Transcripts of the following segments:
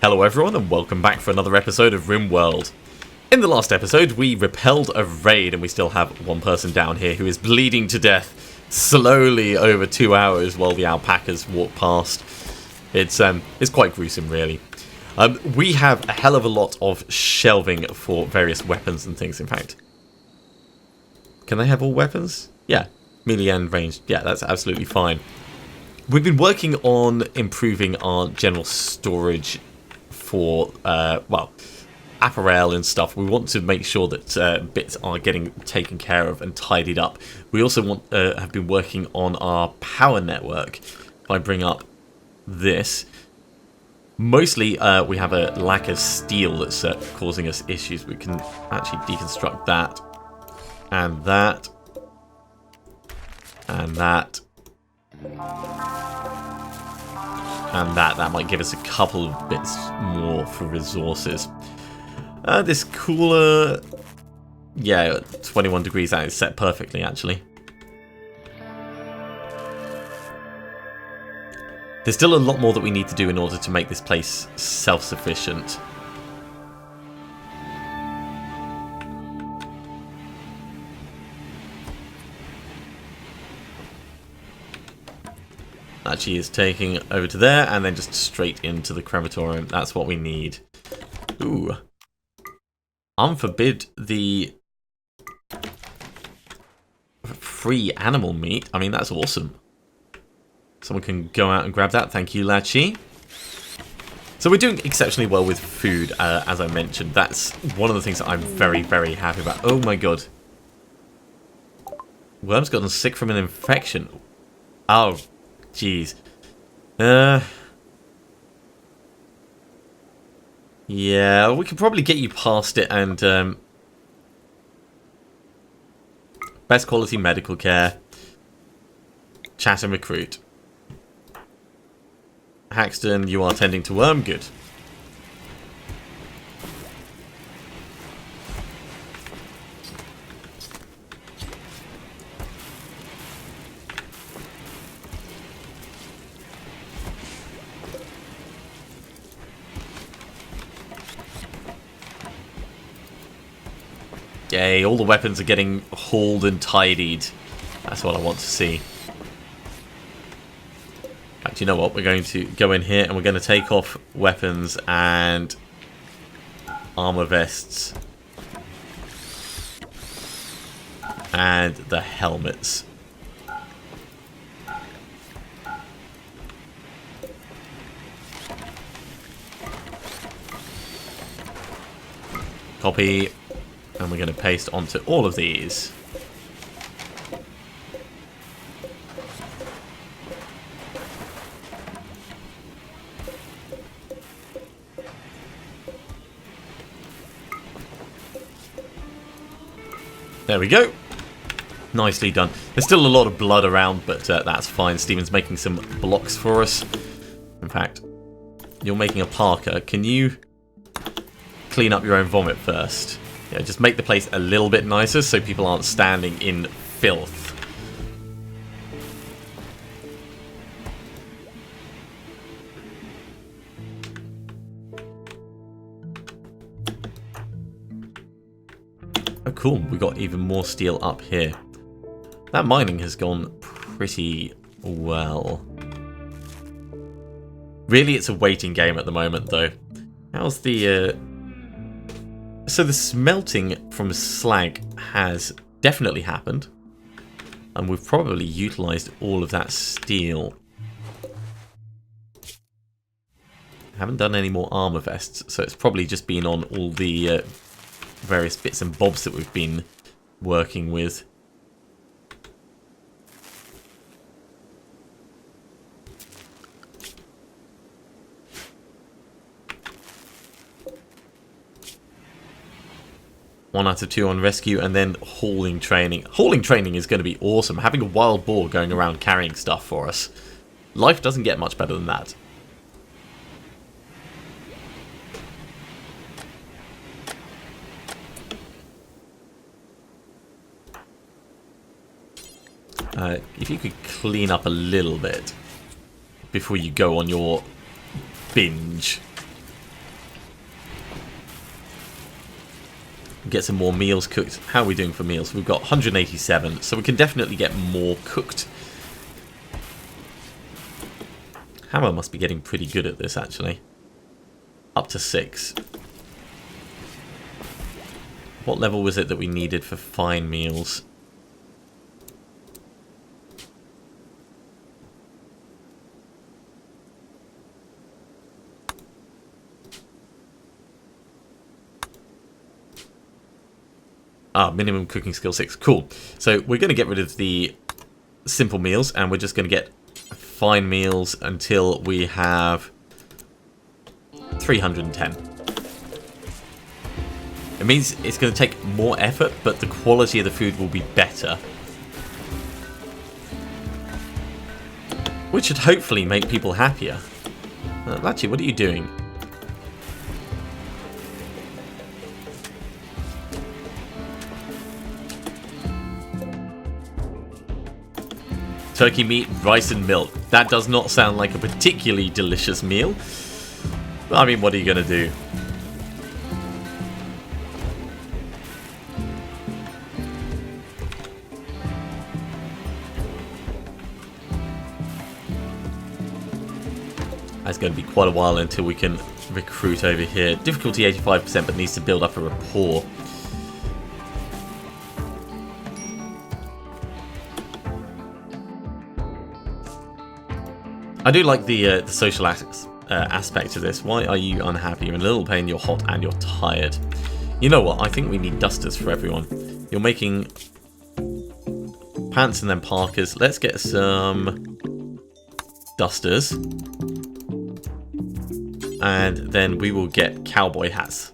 Hello everyone and welcome back for another episode of RimWorld. In the last episode we repelled a raid and we still have one person down here who is bleeding to death slowly over 2 hours while the alpacas walk past. It's quite gruesome really. We have a hell of a lot of shelving for various weapons and things. In fact, can they have all weapons? Yeah, melee and ranged. Yeah, that's absolutely fine. We've been working on improving our general storage for, well, apparel and stuff. We want to make sure that bits are getting taken care of and tidied up. We also have been working on our power network. If I bring up this, mostly we have a lack of steel that's causing us issues. We can actually deconstruct that, and that, and that. And that might give us a couple of bits more for resources. This cooler, yeah, 21 degrees, that is set perfectly actually. There's still a lot more that we need to do in order to make this place self-sufficient. Actually is taking over to there and then just straight into the crematorium. That's what we need. Ooh. Unforbid the free animal meat. I mean, that's awesome. Someone can go out and grab that. Thank you, Lachi. So we're doing exceptionally well with food, as I mentioned. That's one of the things that I'm very, very happy about. Oh my god. Worm's gotten sick from an infection. Oh. Jeez. Yeah, we could probably get you past it and best quality medical care. Chat and recruit. Haxton, you are tending to worm. Good. Yay, all the weapons are getting hauled and tidied. That's what I want to see. In fact, you know what? We're going to go in here and we're going to take off weapons and armor vests. And the helmets. Copy. And we're going to paste onto all of these. There we go. Nicely done. There's still a lot of blood around, but that's fine. Steven's making some blocks for us. In fact, you're making a Parker. Can you clean up your own vomit first? Yeah, just make the place a little bit nicer so people aren't standing in filth. Oh cool, we got even more steel up here. That mining has gone pretty well. Really, it's a waiting game at the moment though. How's the So the smelting from slag has definitely happened, and we've probably utilised all of that steel. Haven't done any more armour vests, so it's probably just been on all the various bits and bobs that we've been working with. One out of 2 on rescue, and then hauling training. Hauling training is going to be awesome. Having a wild boar going around carrying stuff for us. Life doesn't get much better than that. If you could clean up a little bit before you go on your binge. Get some more meals cooked. How are we doing for meals? We've got 187, so we can definitely get more cooked. Hammer must be getting pretty good at this, actually. Up to 6. What level was it that we needed for fine meals? Minimum cooking skill 6. Cool. So we're going to get rid of the simple meals, and we're just going to get fine meals until we have 310. It means it's going to take more effort, but the quality of the food will be better. Which should hopefully make people happier. Lachi, what are you doing? Turkey meat, rice and milk. That does not sound like a particularly delicious meal. I mean, what are you going to do? It's going to be quite a while until we can recruit over here. Difficulty 85%, but needs to build up a rapport. I do like the social aspect of this. Why are you unhappy? You're in a little pain, you're hot, and you're tired. You know what? I think we need dusters for everyone. You're making pants and then parkas. Let's get some dusters. And then we will get cowboy hats.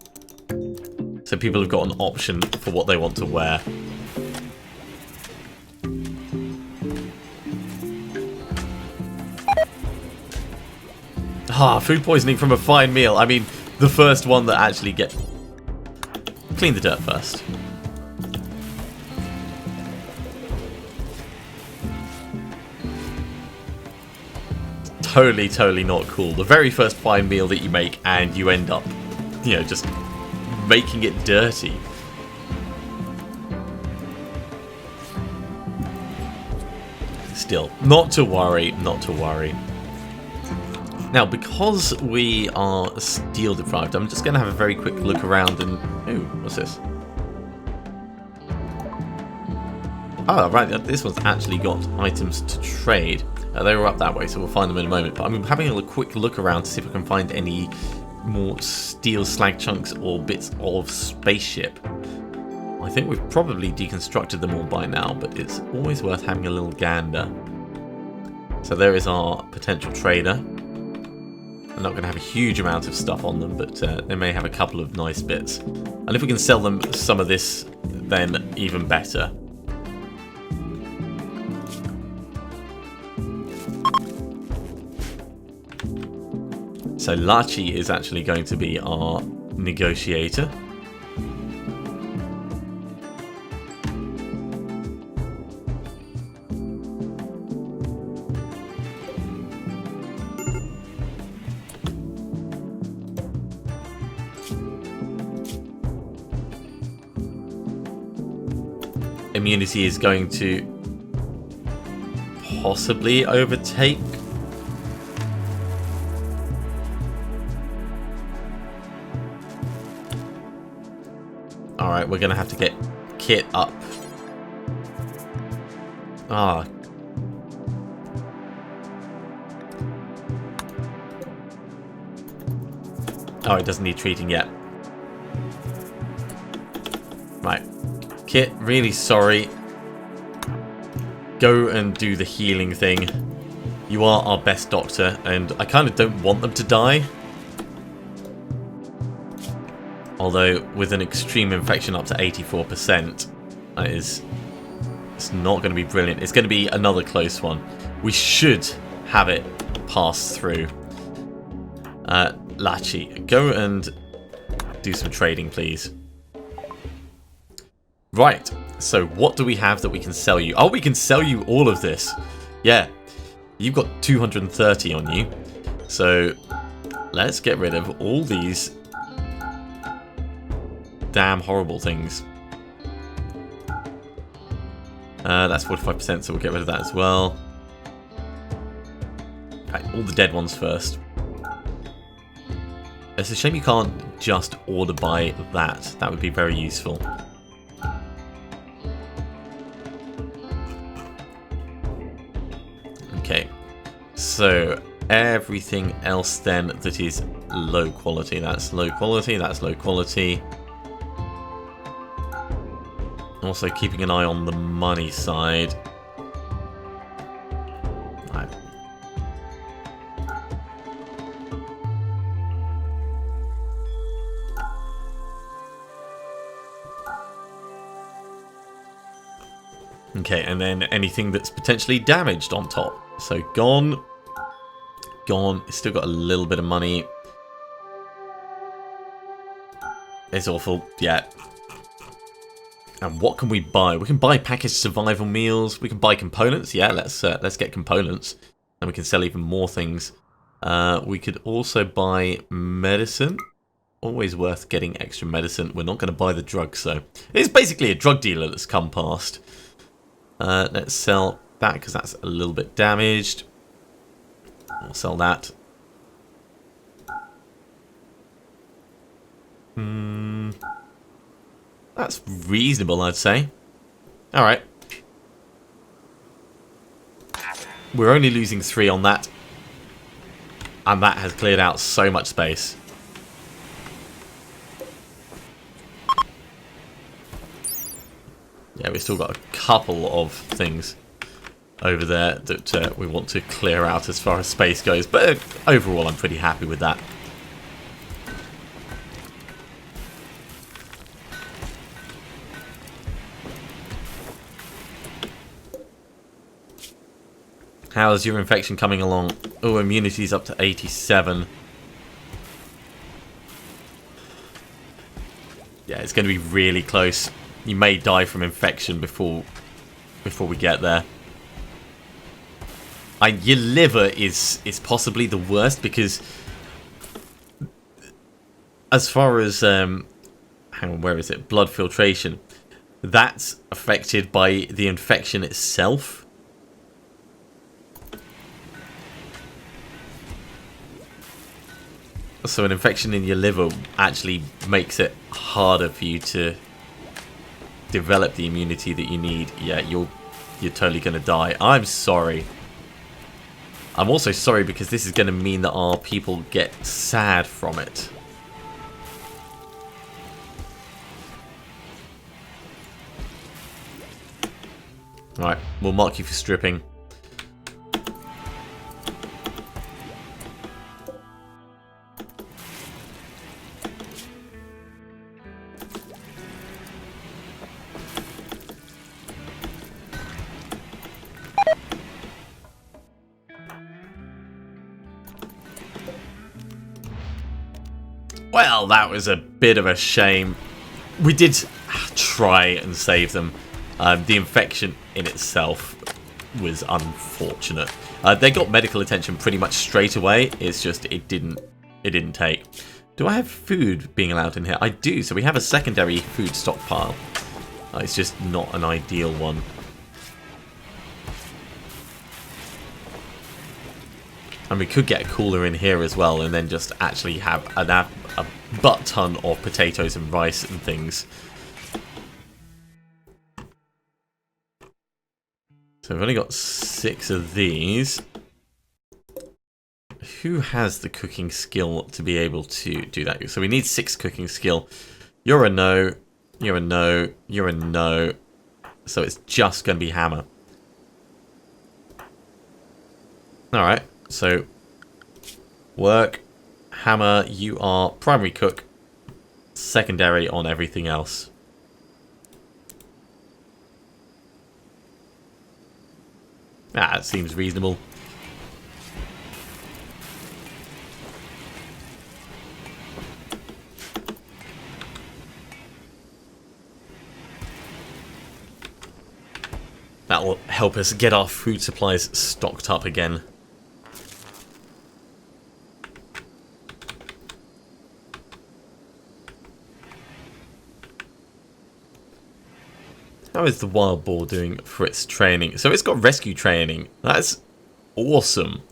So people have got an option for what they want to wear. Food poisoning from a fine meal. I mean, the first one that actually get... Clean the dirt first. Totally not cool. The very first fine meal that you make and you end up, you know, just making it dirty. Still, not to worry, not to worry. Now, because we are steel deprived, I'm just going to have a very quick look around and... Ooh, what's this? Oh, right, this one's actually got items to trade. They were up that way, so we'll find them in a moment. But I'm having a quick look around to see if I can find any more steel slag chunks or bits of spaceship. I think we've probably deconstructed them all by now, but it's always worth having a little gander. So there is our potential trader. They're not going to have a huge amount of stuff on them, but they may have a couple of nice bits. And if we can sell them some of this, then even better. So Lachi is actually going to be our negotiator. Immunity is going to possibly overtake. Alright, we're going to have to get Kit up. Ah. Oh, it doesn't need treating yet. Right. Kit, really sorry. Go and do the healing thing. You are our best doctor, and I kind of don't want them to die. Although, with an extreme infection up to 84%, it's not going to be brilliant. It's going to be another close one. We should have it pass through. Lachi, go and do some trading, please. Right, so what do we have that we can sell you? Oh, we can sell you all of this. Yeah, you've got 230 on you. So let's get rid of all these damn horrible things. That's 45%, so we'll get rid of that as well. Right, all the dead ones first. It's a shame you can't just order by that. That would be very useful. Okay, so everything else then that is low quality. That's low quality, that's low quality. Also keeping an eye on the money side. Right. Okay, and then anything that's potentially damaged on top. So gone. Gone. It's still got a little bit of money. It's awful. Yeah. And what can we buy? We can buy packaged survival meals. We can buy components. Yeah, let's get components. And we can sell even more things. We could also buy medicine. Always worth getting extra medicine. We're not going to buy the drugs, though. It's basically a drug dealer that's come past. Let's sell that because that's a little bit damaged. We'll sell that. That's reasonable, I'd say. Alright. We're only losing 3 on that. And that has cleared out so much space. Yeah, we've still got a couple of things over there that we want to clear out as far as space goes. But overall, I'm pretty happy with that. How's your infection coming along? Oh, immunity's up to 87. Yeah, it's going to be really close. You may die from infection before we get there. Your liver is possibly the worst because as far as hang on, where is it? Blood filtration. That's affected by the infection itself. So an infection in your liver actually makes it harder for you to develop the immunity that you need. Yeah, you're totally going to die. I'm sorry. I'm also sorry because this is going to mean that our people get sad from it. Right, we'll mark you for stripping. Well, that was a bit of a shame. We did try and save them. The infection in itself was unfortunate. They got medical attention pretty much straight away. It's just it didn't take. Do I have food being allowed in here? I do. So we have a secondary food stockpile. It's just not an ideal one. And we could get a cooler in here as well, and then just actually have a butt ton of potatoes and rice and things. So we've only got 6 of these. Who has the cooking skill to be able to do that? So we need 6 cooking skill. You're a no. You're a no. You're a no. So it's just going to be Hammer. Alright. So, work, Hammer, you are primary cook, secondary on everything else. That seems reasonable. That will help us get our food supplies stocked up again. How is the wild boar doing for its training? So it's got rescue training. That's awesome.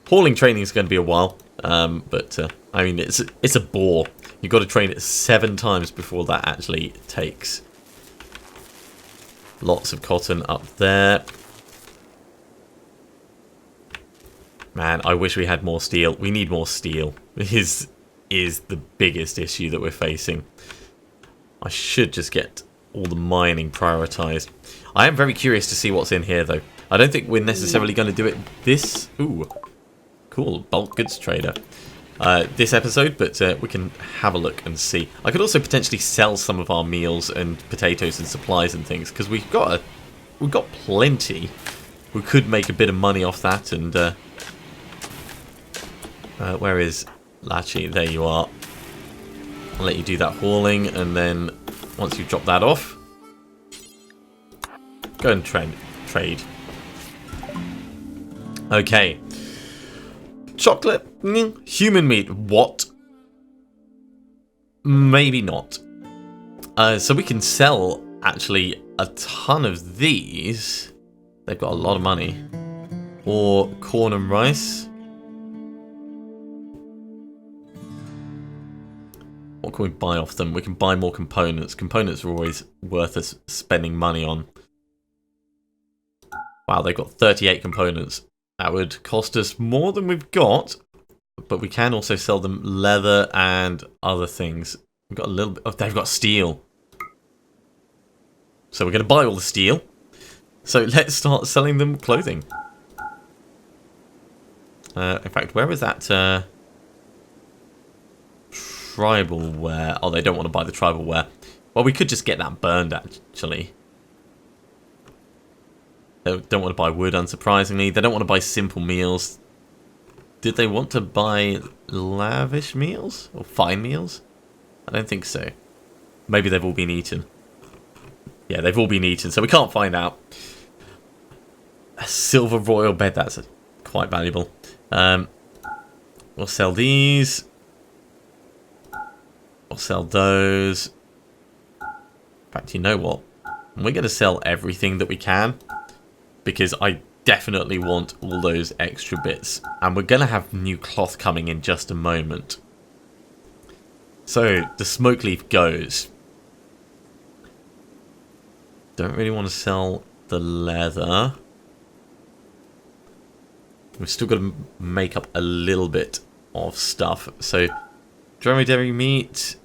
Hauling training is going to be a while, but I mean, it's a boar. You've got to train it 7 times before that actually takes. Lots of cotton up there. Man, I wish we had more steel. We need more steel. This is the biggest issue that we're facing. I should just get all the mining prioritized. I am very curious to see what's in here, though. I don't think we're necessarily going to do it this... Ooh, cool. Bulk goods trader. This episode, but we can have a look and see. I could also potentially sell some of our meals and potatoes and supplies and things, because we've got plenty. We could make a bit of money off that, and... where is Lachi? There you are. I'll let you do that hauling, and then once you drop that off, go and trade. Okay. Chocolate? Human meat. What? Maybe not. So we can sell, actually, a ton of these. They've got a lot of money. Or corn and rice. What can we buy off them? We can buy more components. Components are always worth us spending money on. Wow, they've got 38 components. That would cost us more than we've got, but we can also sell them leather and other things. We've got a little bit. Oh, they've got steel. So we're going to buy all the steel. So let's start selling them clothing. In fact, where was that tribal wear? Oh, they don't want to buy the tribal wear. Well, we could just get that burned, actually. They don't want to buy wood, unsurprisingly. They don't want to buy simple meals. Did they want to buy lavish meals? Or fine meals? I don't think so. Maybe they've all been eaten. Yeah, they've all been eaten, so we can't find out. A silver royal bed, that's quite valuable. We'll sell these. We'll sell those. In fact, you know what? We're going to sell everything that we can, because I definitely want all those extra bits. And we're going to have new cloth coming in just a moment. So, the smoke leaf goes. Don't really want to sell the leather. We've still got to make up a little bit of stuff. So, dromedary meat.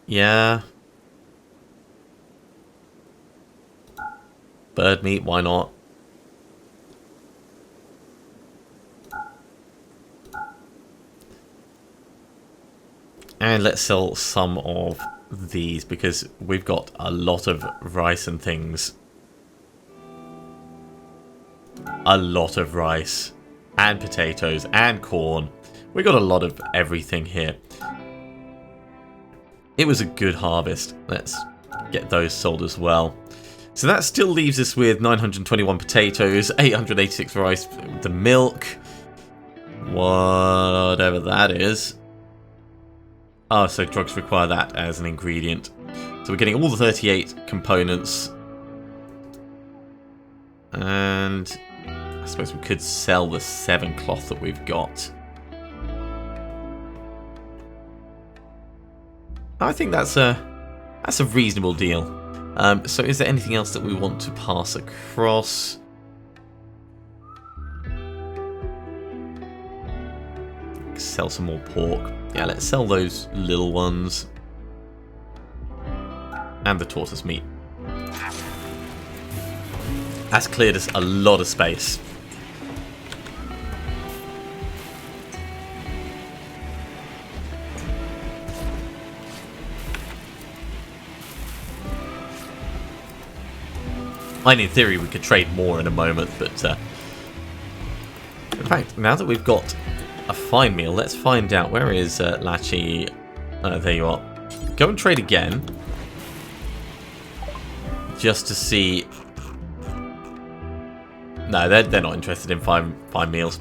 Yeah. Bird meat, why not? And let's sell some of these, because we've got a lot of rice and things. A lot of rice. And potatoes. And corn. We got a lot of everything here. It was a good harvest. Let's get those sold as well. So that still leaves us with 921 potatoes, 886 rice, the milk, whatever that is. Oh, so drugs require that as an ingredient. So we're getting all the 38 components. And I suppose we could sell the 7 cloth that we've got. I think that's a reasonable deal. So is there anything else that we want to pass across? Sell some more pork. Yeah, let's sell those little ones. And the tortoise meat. That's cleared us a lot of space. And in theory we could trade more in a moment, but in fact, now that we've got a fine meal, let's find out. Where is Lachi? There you are. Go and trade again, just to see. No, they're not interested in fine meals.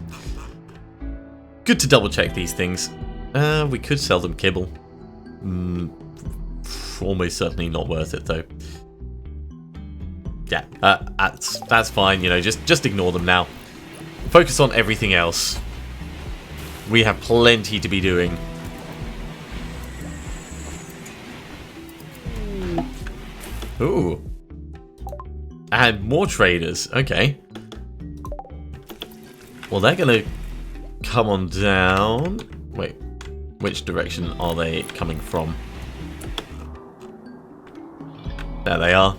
Good to double check these things. We could sell them kibble. Almost certainly not worth it though. Yeah, that's fine, you know, just ignore them now. Focus on everything else. We have plenty to be doing. Ooh. And more traders, okay. Well, they're gonna come on down. Wait, which direction are they coming from? There they are.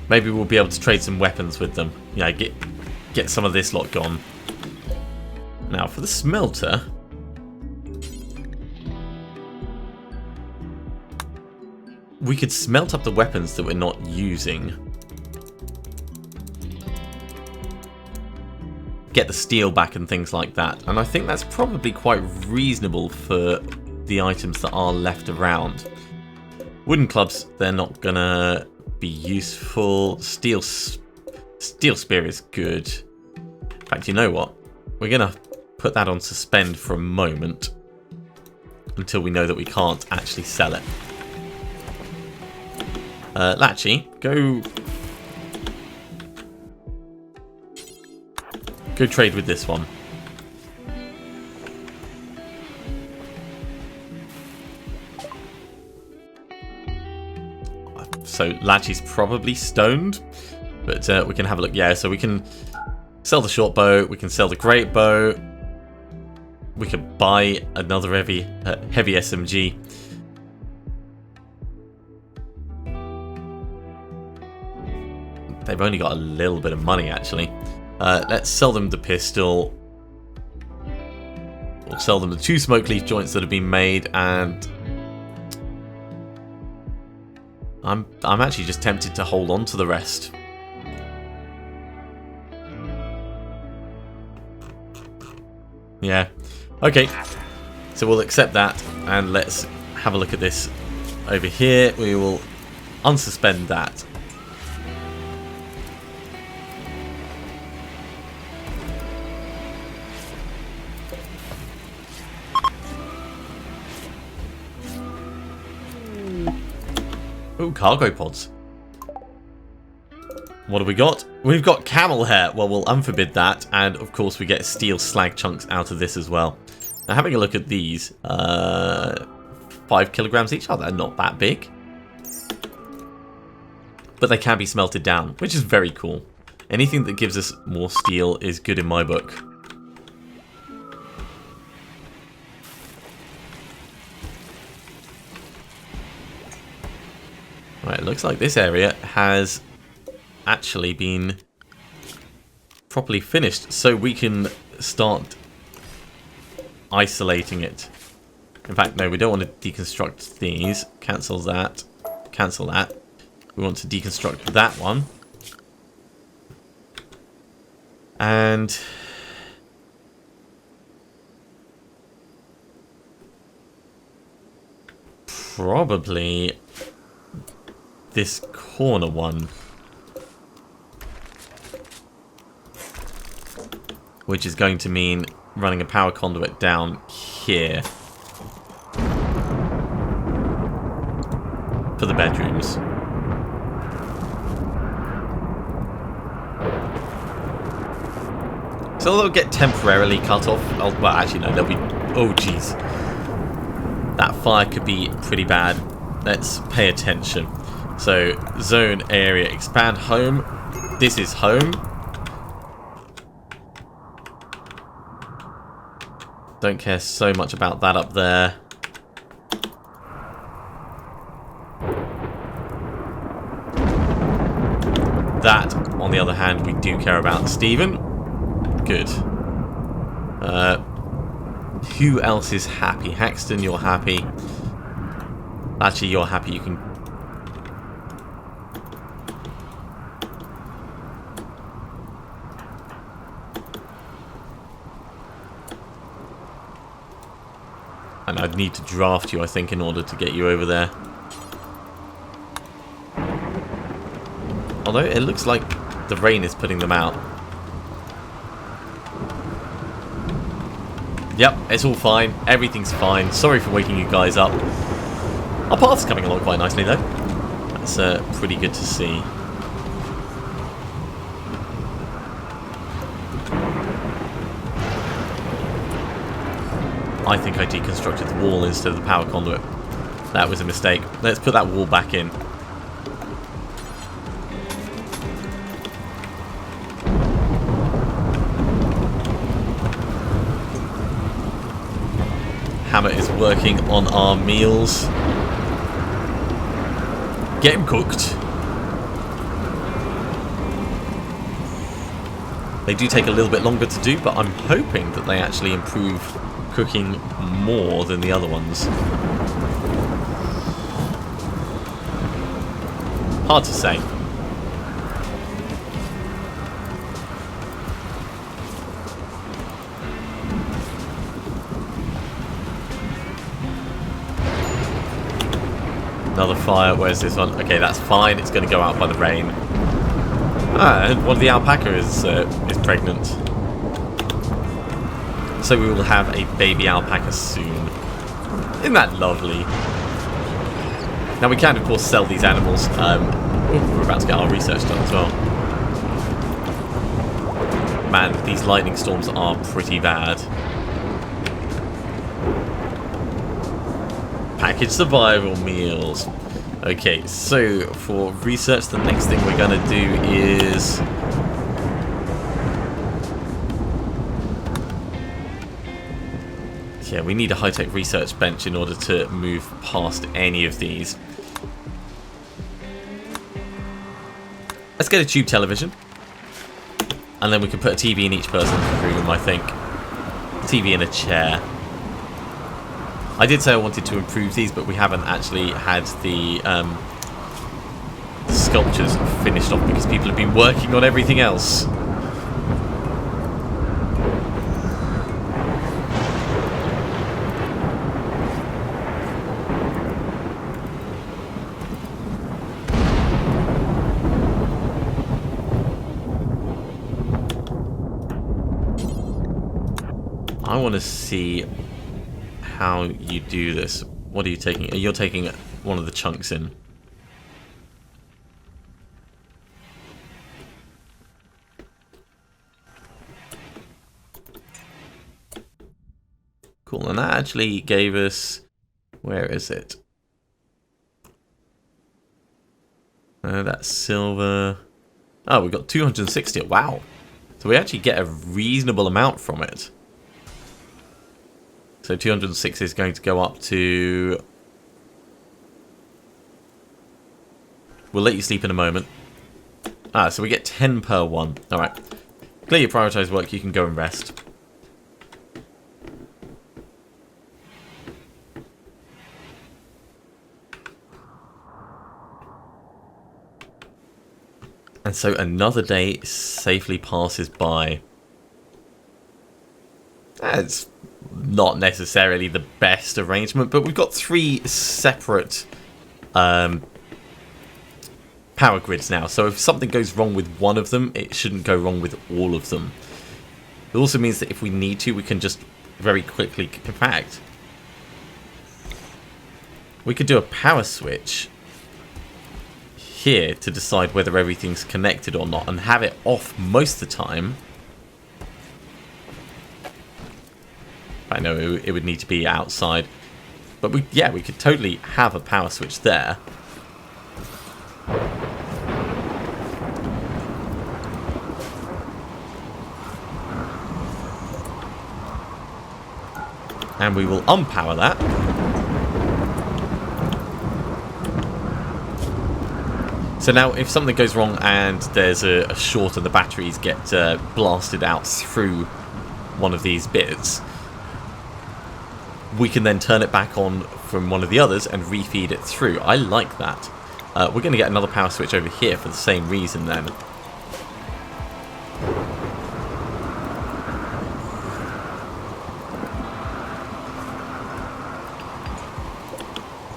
Maybe we'll be able to trade some weapons with them. Yeah, get some of this lot gone. Now, for the smelter... we could smelt up the weapons that we're not using. Get the steel back and things like that. And I think that's probably quite reasonable for the items that are left around. Wooden clubs, they're not gonna be useful. Steel spear is good. In fact, you know what? We're gonna put that on suspend for a moment until we know that we can't actually sell it. Latchy, go trade with this one. So Latchy's probably stoned, but we can have a look. Yeah, so we can sell the short bow, we can sell the great bow, we could buy another heavy SMG. They've only got a little bit of money, actually. Let's sell them the pistol. We'll sell them the 2 smoke leaf joints that have been made, and I'm actually just tempted to hold on to the rest. Yeah. Okay. So we'll accept that, and let's have a look at this over here. We will unsuspend that. Ooh, cargo pods. What have we got? We've got camel hair. Well, we'll unforbid that. And, of course, we get steel slag chunks out of this as well. Now, having a look at these. 5 kilograms each. Oh, they're not that big. But they can be smelted down, which is very cool. Anything that gives us more steel is good in my book. Right, it looks like this area has actually been properly finished, so we can start isolating it. In fact, no, we don't want to deconstruct these. Cancel that. Cancel that. We want to deconstruct that one. And probably this corner one, which is going to mean running a power conduit down here for the bedrooms. So they'll get temporarily cut off. Oh, well, actually no, they'll be... oh, jeez. That fire could be pretty bad. Let's pay attention. So, zone, area, expand, home. This is home. Don't care so much about that up there. That, on the other hand, we do care about. Stephen? Good. Who else is happy? Haxton, you're happy. Actually, you're happy. You can... and I'd need to draft you, I think, in order to get you over there. Although it looks like the rain is putting them out. Yep, it's all fine. Everything's fine. Sorry for waking you guys up. Our path's coming along quite nicely, though. That's pretty good to see. I think I deconstructed the wall instead of the power conduit. That was a mistake. Let's put that wall back in. Hammer is working on our meals. Get him cooked. They do take a little bit longer to do, but I'm hoping that they actually improve cooking more than the other ones. Hard to say. Another fire. Where's this one? Okay, that's fine. It's going to go out by the rain. Ah, and one of the alpaca is pregnant. So we will have a baby alpaca soon. Isn't that lovely? Now we can, of course, sell these animals. We're about to get our research done as well. Man, these lightning storms are pretty bad. Package survival meals. Okay, so for research, the next thing we're going to do is... yeah, we need a high-tech research bench in order to move past any of these. Let's get a tube television. And then we can put a TV in each person's room, I think. TV and a chair. I did say I wanted to improve these, but we haven't actually had the sculptures finished off because people have been working on everything else. I want to see how you do this. What are you taking? You're taking one of the chunks in. Cool, and that actually gave us... where is it? That's silver. Oh, we got 260. Wow. So we actually get a reasonable amount from it. So 206 is going to go up to... we'll let you sleep in a moment. Ah, so we get 10 per one. Alright. Clear your prioritised work, you can go and rest. And so another day safely passes by. It's not necessarily the best arrangement, but we've got 3 separate power grids now. So if something goes wrong with one of them, it shouldn't go wrong with all of them. It also means that if we need to, we can just very quickly... in fact, we could do a power switch here to decide whether everything's connected or not and have it off most of the time. I know it would need to be outside, but we could totally have a power switch there. And we will unpower that. So now if something goes wrong and there's a short and the batteries get blasted out through one of these bits, we can then turn it back on from one of the others and refeed it through. I like that. We're going to get another power switch over here for the same reason then.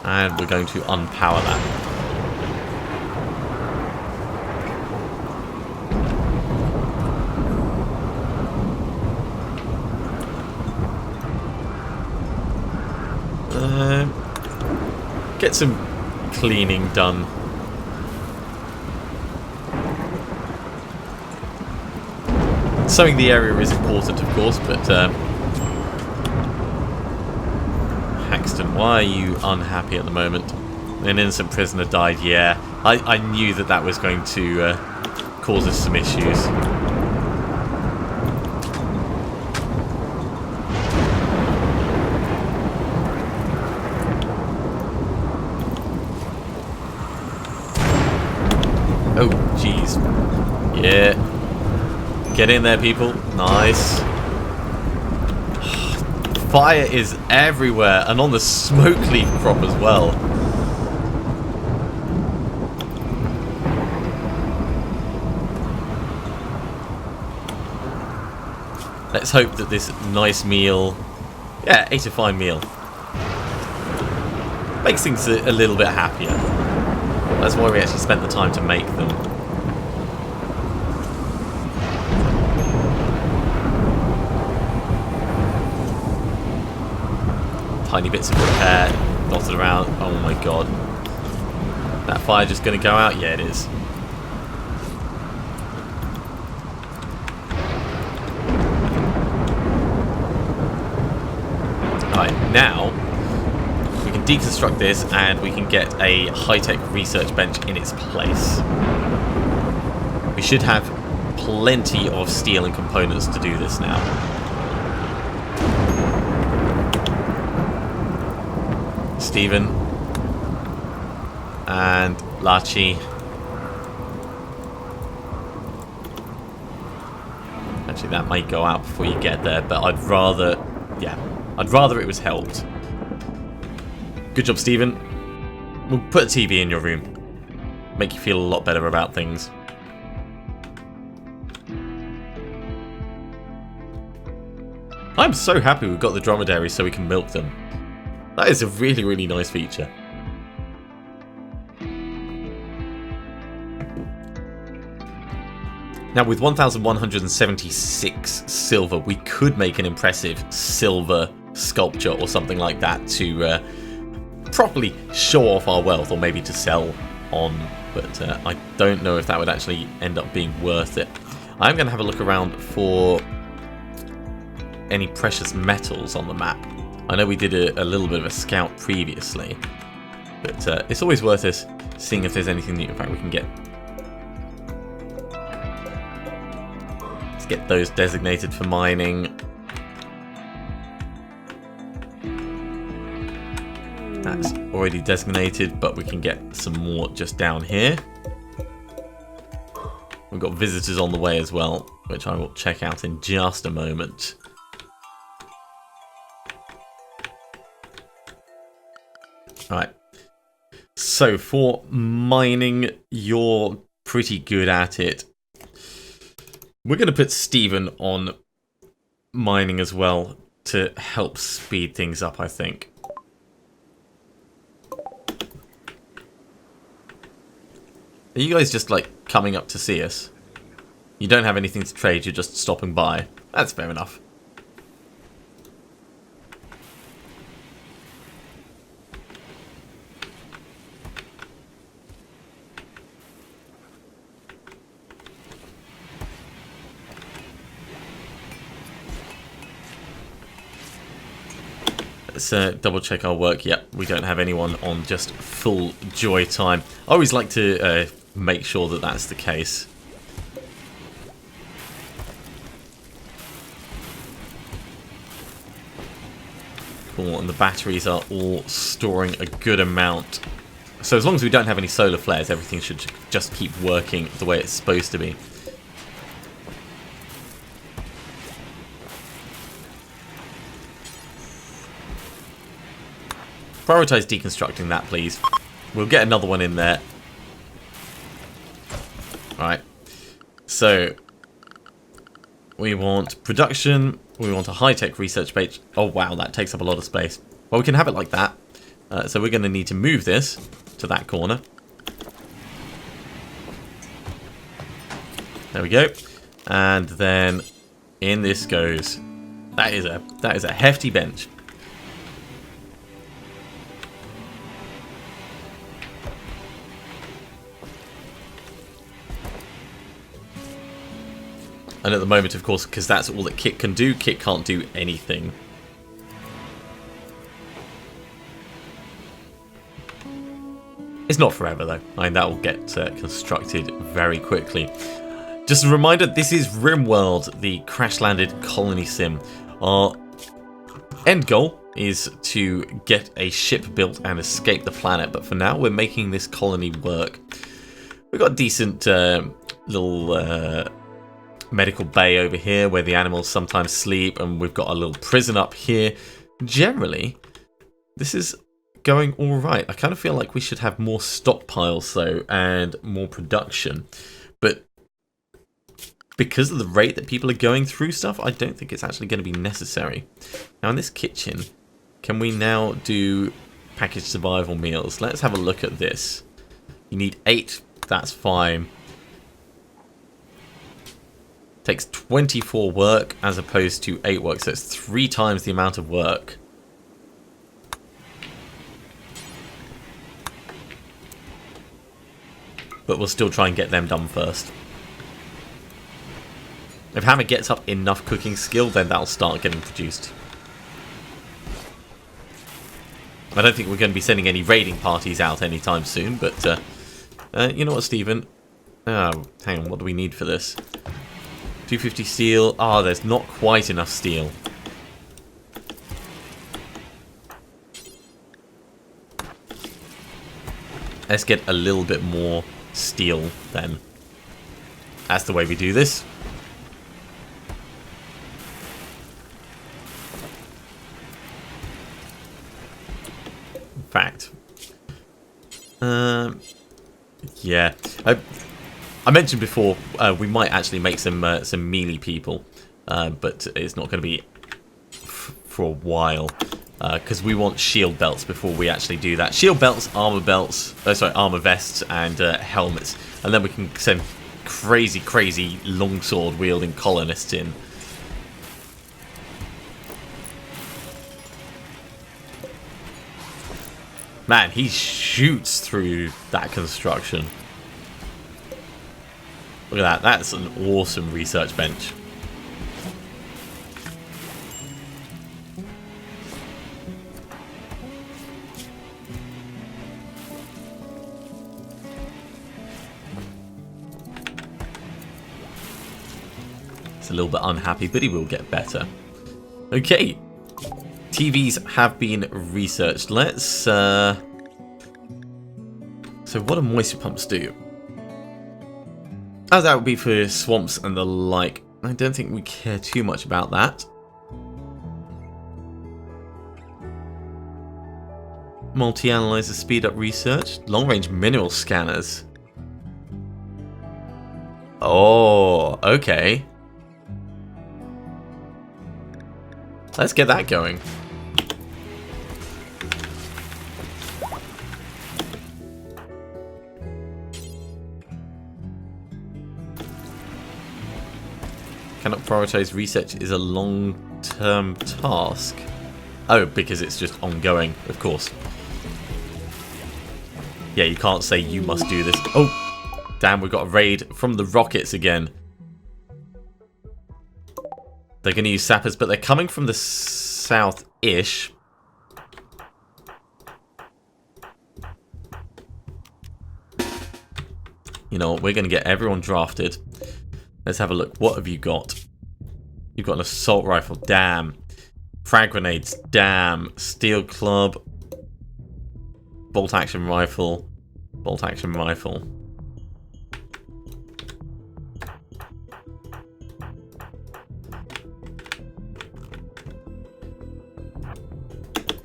And we're going to unpower that. Get some cleaning done. Sowing the area is important, of course, but Haxton, why are you unhappy at the moment? An innocent prisoner died, yeah. I knew that that was going to cause us some issues. Oh, jeez. Yeah. Get in there, people. Nice. Fire is everywhere, and on the smoke leaf crop as well. Let's hope that this nice meal, yeah, ate a fine meal, makes things a little bit happier. That's why we actually spent the time to make them. Tiny bits of repair dotted around. Oh my god. That fire just going to go out? Yeah, it is. Alright, now we can deconstruct this and we can get a high-tech research bench in its place. We should have plenty of steel and components to do this now. Stephen and Lachi. Actually, that might go out before you get there, but I'd rather it was helped. Good job, Stephen. We'll put a TV in your room. Make you feel a lot better about things. I'm so happy we've got the dromedaries so we can milk them. That is a really, really nice feature. Now, with 1,176 silver, we could make an impressive silver sculpture or something like that to properly show off our wealth, or maybe to sell on, but I don't know if that would actually end up being worth it. I'm going to have a look around for any precious metals on the map. I know we did a little bit of a scout previously, but it's always worth us seeing if there's anything new. In fact, we can get... Let's get those designated for mining. That's already designated, but we can get some more just down here. We've got visitors on the way as well, which I will check out in just a moment. Right, so for mining, you're pretty good at it. We're going to put Stephen on mining as well to help speed things up, I think. Are you guys just, like, coming up to see us? You don't have anything to trade, you're just stopping by. That's fair enough. Let's double check our work. Yep, we don't have anyone on just full joy time. I always like to make sure that that's the case. Cool, and the batteries are all storing a good amount. So as long as we don't have any solar flares, everything should just keep working the way it's supposed to be. Prioritize deconstructing that, please. We'll get another one in there. Right. So, we want production. We want a high-tech research page. Oh, wow, that takes up a lot of space. Well, we can have it like that. So we're going to need to move this to that corner. There we go. And then in this goes. That is a hefty bench. And at the moment, of course, because that's all that Kit can do, Kit can't do anything. It's not forever, though. I mean, that will get constructed very quickly. Just a reminder, this is RimWorld, the crash-landed colony sim. Our end goal is to get a ship built and escape the planet, but for now, we're making this colony work. We've got a decent little medical bay over here where the animals sometimes sleep, and we've got a little prison up here. Generally, this is going all right. I kind of feel like we should have more stockpiles though and more production, but because of the rate that people are going through stuff, I don't think it's actually going to be necessary. Now in this kitchen, can we now do packaged survival meals? Let's have a look at this. You need 8, that's fine. Takes 24 work as opposed to 8 work, so it's 3 times the amount of work. But we'll still try and get them done first. If Hammer gets up enough cooking skill, then that'll start getting produced. I don't think we're going to be sending any raiding parties out anytime soon, but you know what, Stephen? Oh, hang on, what do we need for this? 250 steel. Ah, there's not quite enough steel. Let's get a little bit more steel then. That's the way we do this. In fact, yeah, I mentioned before we might actually make some melee people, but it's not going to be for a while because we want shield belts before we actually do that. Shield belts, armor vests, and helmets, and then we can send crazy longsword wielding colonists in. Man, he shoots through that construction. Look at that. That's an awesome research bench. It's a little bit unhappy, but he will get better. Okay. TVs have been researched. Let's, so what do moisture pumps do? Oh, that would be for swamps and the like. I don't think we care too much about that. Multi-analyzer speed up research. Long-range mineral scanners. Oh, okay. Let's get that going. Cannot prioritize research is a long-term task. Oh, because it's just ongoing, of course. Yeah, you can't say you must do this. Oh, damn, we've got a raid from the rockets again. They're going to use sappers, but they're coming from the south-ish. You know what, we're going to get everyone drafted. Let's have a look. What have you got? You've got an assault rifle. Damn. Frag grenades. Damn. Steel club. Bolt action rifle. Bolt action rifle.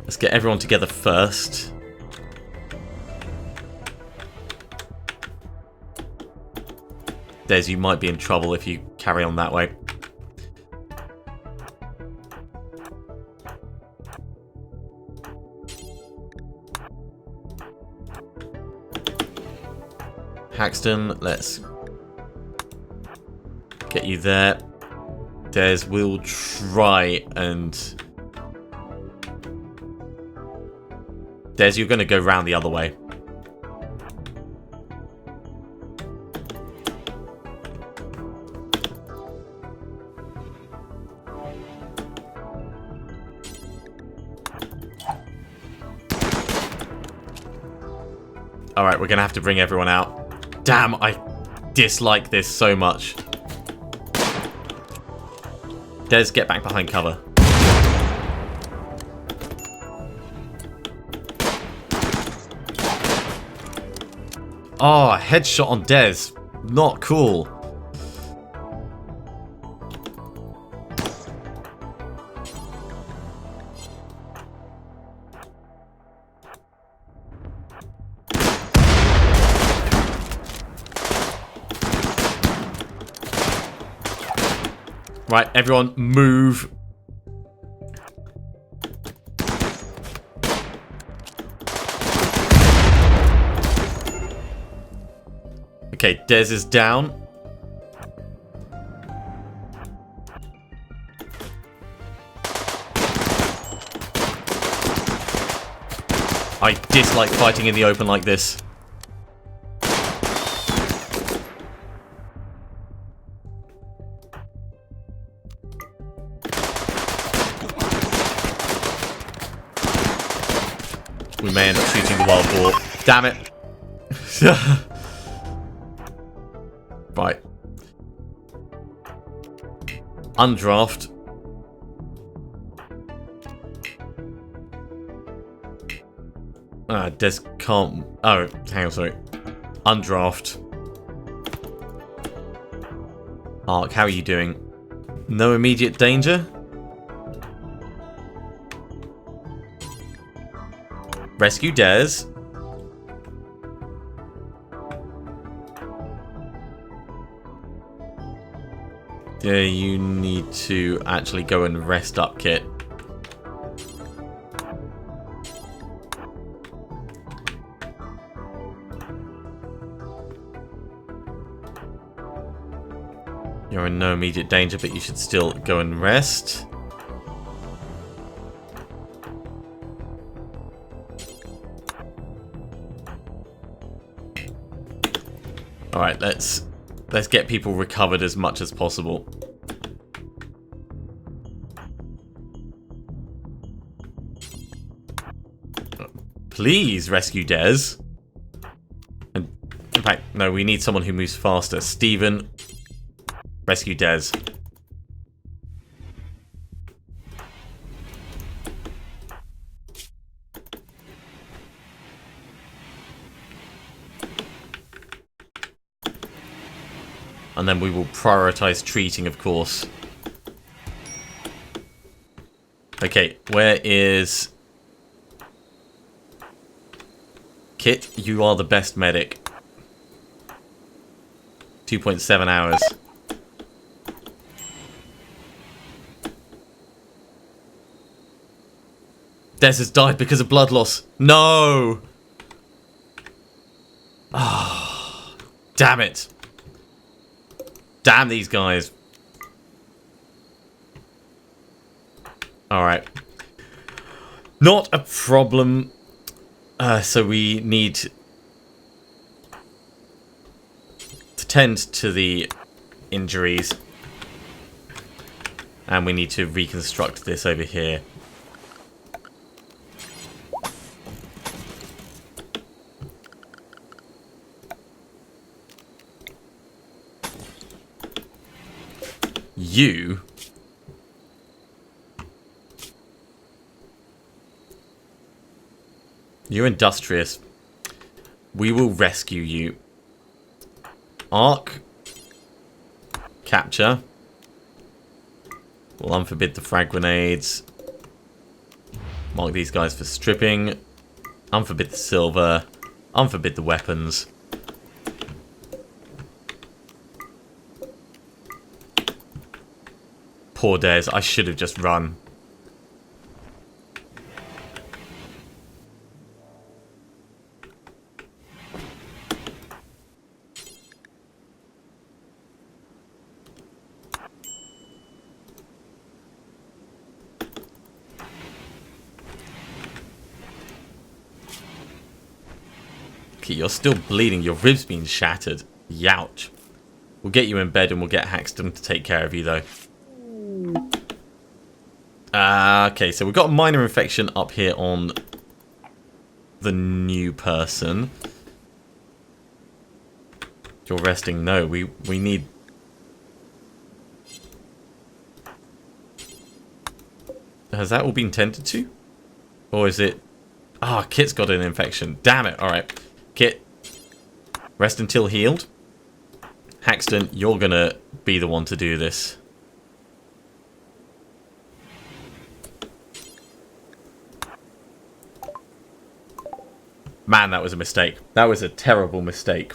Let's get everyone together first. Des, you might be in trouble if you carry on that way. Haxton, let's get you there. Des will try and... Des, you're going to go round the other way. Alright, we're gonna have to bring everyone out. Damn, I dislike this so much. Des, get back behind cover. Oh, headshot on Des. Not cool. Right, everyone move. Okay, Des is down. I dislike fighting in the open like this. We may end up shooting the wild boar. Damn it. Right. Undraft. Des can't... Oh, hang on, sorry. Undraft. Ark, how are you doing? No immediate danger? Rescue Des. Yeah, you need to actually go and rest up, Kit. You're in no immediate danger, but you should still go and rest. Alright, let's get people recovered as much as possible. Please rescue Des. And in fact, no, we need someone who moves faster. Steven, rescue Des. And then we will prioritize treating, of course. Okay, where is... Kit, you are the best medic. 2.7 hours. Des has died because of blood loss. No! Ah, oh, damn it. Damn these guys. Alright. Not a problem. So we need to tend to the injuries. And we need to reconstruct this over here. You're industrious. We will rescue you. Arc. Capture. We'll unforbid the frag grenades. Mark these guys for stripping. Unforbid the silver. Unforbid the weapons. Poor Des, I should have just run. Okay, you're still bleeding. Your ribs been shattered. Youch. We'll get you in bed and we'll get Haxton to take care of you, though. Okay, so we've got a minor infection up here on the new person. You're resting. No, we need... Has that all been tended to? Or is it... Ah, Kit's got an infection. Damn it. Alright. Kit, rest until healed. Haxton, you're gonna be the one to do this. Man, that was a mistake. That was a terrible mistake.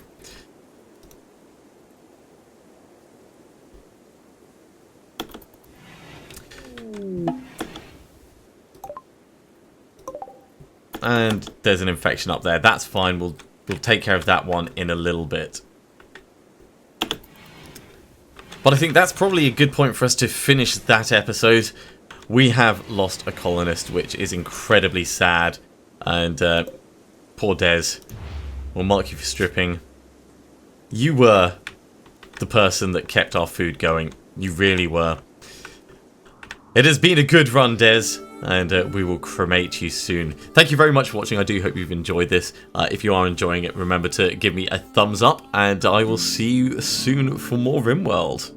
And there's an infection up there. That's fine. We'll take care of that one in a little bit. But I think that's probably a good point for us to finish that episode. We have lost a colonist, which is incredibly sad. And poor Des. We'll mark you for stripping. You were the person that kept our food going. You really were. It has been a good run, Des. And we will cremate you soon. Thank you very much for watching. I do hope you've enjoyed this. If you are enjoying it, remember to give me a thumbs up. And I will see you soon for more RimWorld.